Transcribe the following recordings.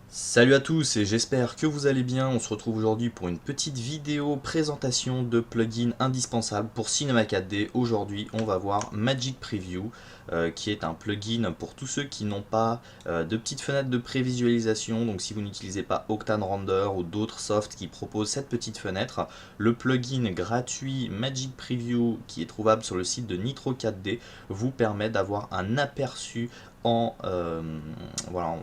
Salut à tous et j'espère que vous allez bien. On se retrouve aujourd'hui pour une petite vidéo présentation de plugins indispensables pour Cinema 4D. Aujourd'hui, on va voir Magic Preview, qui est un plugin pour tous ceux qui n'ont pas de petites fenêtres de prévisualisation. Donc si vous n'utilisez pas Octane Render ou d'autres softs qui proposent cette petite fenêtre, le plugin gratuit Magic Preview, qui est trouvable sur le site de Nitro 4D, vous permet d'avoir un aperçu en, voilà,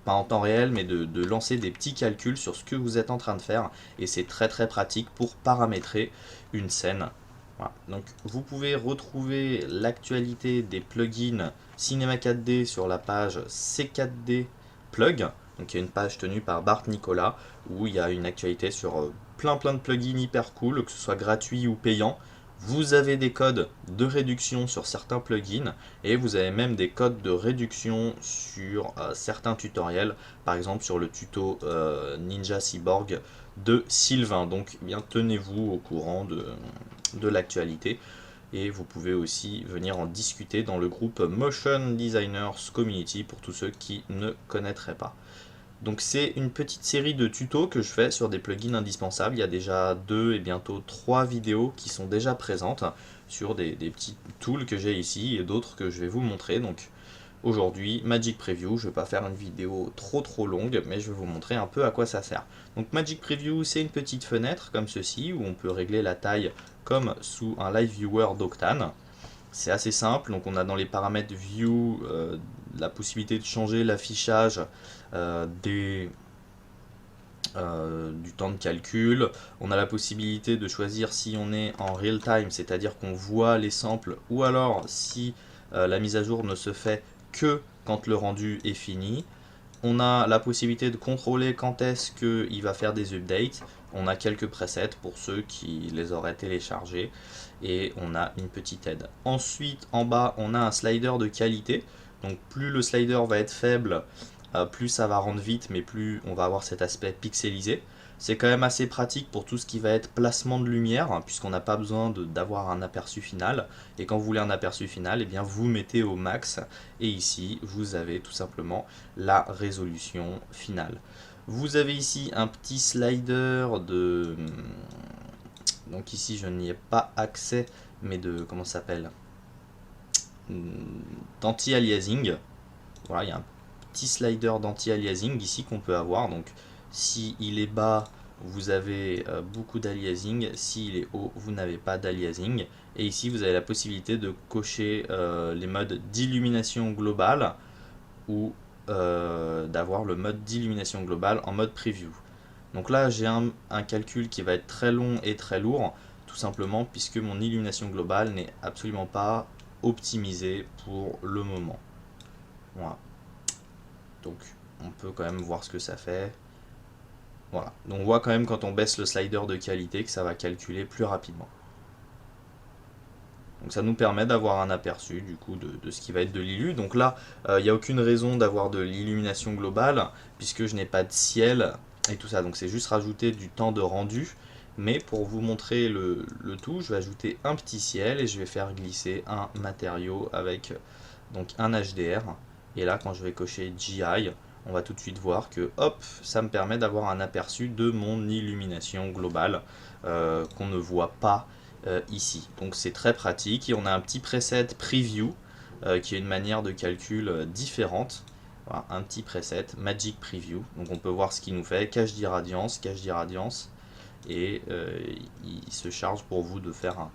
pas en temps réel, mais de lancer des petits calculs sur ce que vous êtes en train de faire. Et c'est très très pratique pour paramétrer une scène. Voilà. Donc vous pouvez retrouver l'actualité des plugins Cinema 4D sur la page C4D Plug. Donc il y a une page tenue par Bart Nicolas où il y a une actualité sur plein de plugins hyper cool, que ce soit gratuit ou payant. Vous avez des codes de réduction sur certains plugins et vous avez même des codes de réduction sur certains tutoriels, par exemple sur le tuto Ninja Cyborg de Sylvain. Donc eh bien tenez-vous au courant de l'actualité et vous pouvez aussi venir en discuter dans le groupe Motion Designers Community pour tous ceux qui ne connaîtraient pas. Donc c'est une petite série de tutos que je fais sur des plugins indispensables. Il y a déjà 2 et bientôt 3 vidéos qui sont déjà présentes sur des petits tools que j'ai ici et d'autres que je vais vous montrer. Donc aujourd'hui, Magic Preview, je ne vais pas faire une vidéo trop longue, mais je vais vous montrer un peu à quoi ça sert. Donc Magic Preview, c'est une petite fenêtre comme ceci où on peut régler la taille comme sous un Live Viewer d'Octane. C'est assez simple, donc on a dans les paramètres View la possibilité de changer l'affichage du temps de calcul. On a la possibilité de choisir si on est en real time, c'est-à-dire qu'on voit les samples, ou alors si la mise à jour ne se fait que quand le rendu est fini. On a la possibilité de contrôler quand est-ce qu'il va faire des updates. On a quelques presets pour ceux qui les auraient téléchargés. Et on a une petite aide. Ensuite, en bas, on a un slider de qualité. Donc plus le slider va être faible, plus ça va rendre vite, mais plus on va avoir cet aspect pixelisé. C'est quand même assez pratique pour tout ce qui va être placement de lumière, hein, puisqu'on n'a pas besoin d'avoir un aperçu final. Et quand vous voulez un aperçu final, eh bien vous mettez au max. Et ici, vous avez tout simplement la résolution finale. Vous avez ici un petit slider de... Donc ici, je n'y ai pas accès, mais de... Comment ça s'appelle, d'anti-aliasing. Voilà, il y a un petit slider d'anti-aliasing ici qu'on peut avoir. Donc si il est bas, vous avez beaucoup d'aliasing. S'il est haut, vous n'avez pas d'aliasing. Et ici, vous avez la possibilité de cocher les modes d'illumination globale ou d'avoir le mode d'illumination globale en mode preview. Donc là, j'ai un calcul qui va être très long et très lourd, tout simplement puisque mon illumination globale n'est absolument pas optimisée pour le moment. Voilà. Donc on peut quand même voir ce que ça fait. Voilà. Donc on voit quand même quand on baisse le slider de qualité que ça va calculer plus rapidement. Donc ça nous permet d'avoir un aperçu du coup de ce qui va être de l'illu. Donc là, il n'y a aucune raison d'avoir de l'illumination globale puisque je n'ai pas de ciel et tout ça. Donc c'est juste rajouter du temps de rendu. Mais pour vous montrer le tout, je vais ajouter un petit ciel et je vais faire glisser un matériau avec donc un HDR. Et là, quand je vais cocher GI, on va tout de suite voir que hop, ça me permet d'avoir un aperçu de mon illumination globale qu'on ne voit pas ici. Donc c'est très pratique et on a un petit preset preview qui est une manière de calcul différente. Voilà, un petit preset Magic Preview. Donc on peut voir ce qu'il nous fait, cache d'irradiance, et il se charge pour vous de faire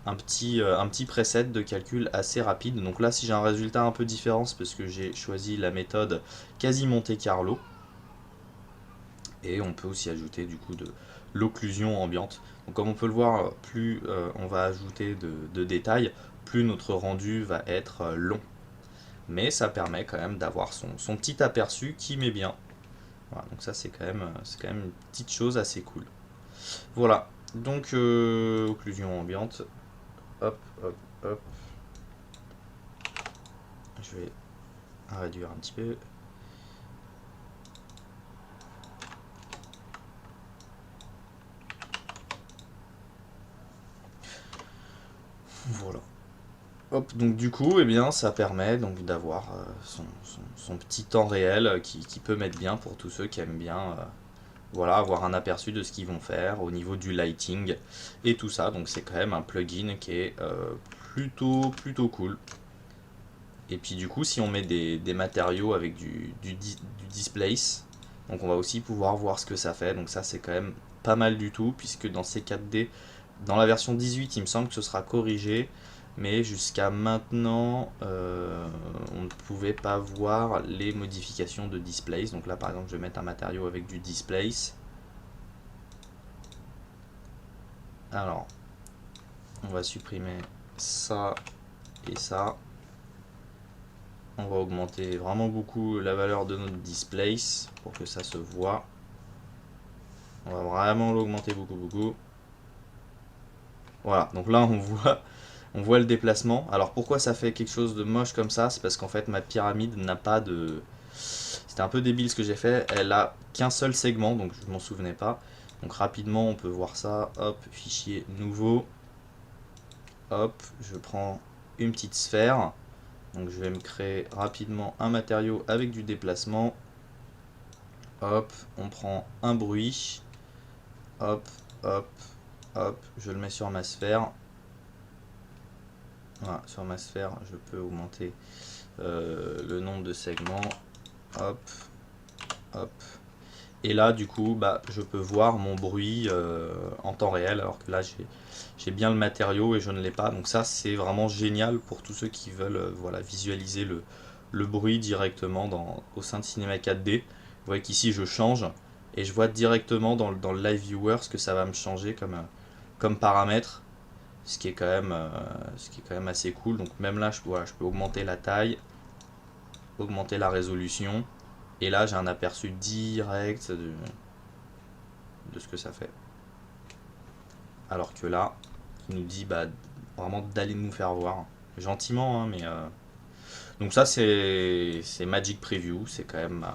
un petit preset de calcul assez rapide. Donc là, si j'ai un résultat un peu différent, c'est parce que j'ai choisi la méthode quasi Monte Carlo. Et on peut aussi ajouter du coup de l'occlusion ambiante. Donc comme on peut le voir, plus on va ajouter de détails, plus notre rendu va être long. Mais ça permet quand même d'avoir son petit aperçu qui met bien. Voilà, donc ça c'est quand même une petite chose assez cool. Voilà, donc occlusion ambiante. Hop, hop, hop. Je vais réduire un petit peu. Voilà. Hop, donc du coup, eh bien, ça permet donc d'avoir son petit temps réel qui peut mettre bien pour tous ceux qui aiment bien voilà, avoir un aperçu de ce qu'ils vont faire au niveau du lighting et tout ça. Donc c'est quand même un plugin qui est plutôt cool. Et puis du coup, si on met des matériaux avec du displace, donc on va aussi pouvoir voir ce que ça fait. Donc ça c'est quand même pas mal du tout, puisque dans ces 4D, dans la version 18, il me semble que ce sera corrigé. Mais jusqu'à maintenant, on ne pouvait pas voir les modifications de displace. Donc là par exemple, je vais mettre un matériau avec du displace. Alors, on va supprimer ça et ça. On va augmenter vraiment beaucoup la valeur de notre displace pour que ça se voit. On va vraiment l'augmenter beaucoup. Voilà, donc là on voit le déplacement. Alors pourquoi ça fait quelque chose de moche comme ça? C'est parce qu'en fait ma pyramide n'a pas de... C'était un peu débile ce que j'ai fait. Elle a qu'un seul segment, donc je m'en souvenais pas. Donc rapidement on peut voir ça. Hop, fichier nouveau. Hop, je prends une petite sphère. Donc je vais me créer rapidement un matériau avec du déplacement. Hop, on prend un bruit. Hop, je le mets sur ma sphère. Voilà, sur ma sphère, je peux augmenter le nombre de segments. Hop. Et là, du coup, bah, je peux voir mon bruit en temps réel, alors que là, j'ai bien le matériau et je ne l'ai pas. Donc ça, c'est vraiment génial pour tous ceux qui veulent voilà, visualiser le bruit directement au sein de Cinema 4D. Vous voyez qu'ici, je change et je vois directement dans le Live Viewer ce que ça va me changer comme paramètre. Ce qui est quand même assez cool. Donc même là, je peux augmenter la taille, augmenter la résolution. Et là, j'ai un aperçu direct de ce que ça fait. Alors que là, il nous dit bah, vraiment d'aller nous faire voir. Gentiment, hein, mais... Donc ça, c'est Magic Preview. C'est quand même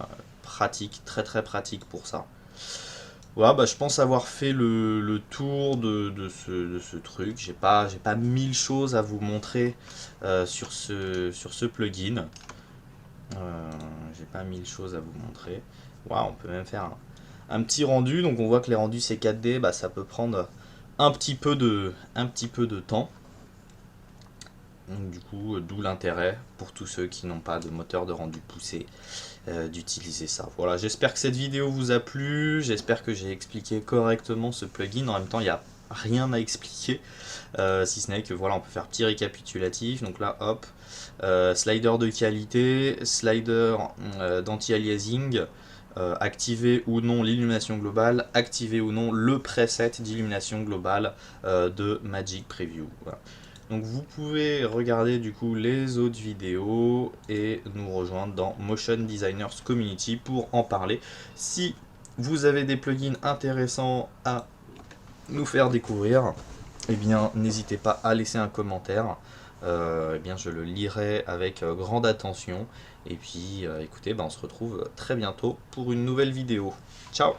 pratique, très pratique pour ça. Voilà, bah, je pense avoir fait le tour de ce truc. J'ai pas 1000 choses à vous montrer sur ce plugin. J'ai pas 1000 choses à vous montrer. Wow, on peut même faire un petit rendu. Donc on voit que les rendus c'est 4D, bah, ça peut prendre un petit peu de temps. Donc du coup, d'où l'intérêt pour tous ceux qui n'ont pas de moteur de rendu poussé d'utiliser ça. Voilà, j'espère que cette vidéo vous a plu. J'espère que j'ai expliqué correctement ce plugin. En même temps, il n'y a rien à expliquer. Si ce n'est que voilà, on peut faire petit récapitulatif. Donc là, hop, slider de qualité, slider d'anti-aliasing, activer ou non l'illumination globale, activer ou non le preset d'illumination globale de Magic Preview. Voilà. Donc vous pouvez regarder du coup les autres vidéos et nous rejoindre dans Motion Designers Community pour en parler. Si vous avez des plugins intéressants à nous faire découvrir, eh bien n'hésitez pas à laisser un commentaire. Eh bien je le lirai avec grande attention. Et puis écoutez, on se retrouve très bientôt pour une nouvelle vidéo. Ciao!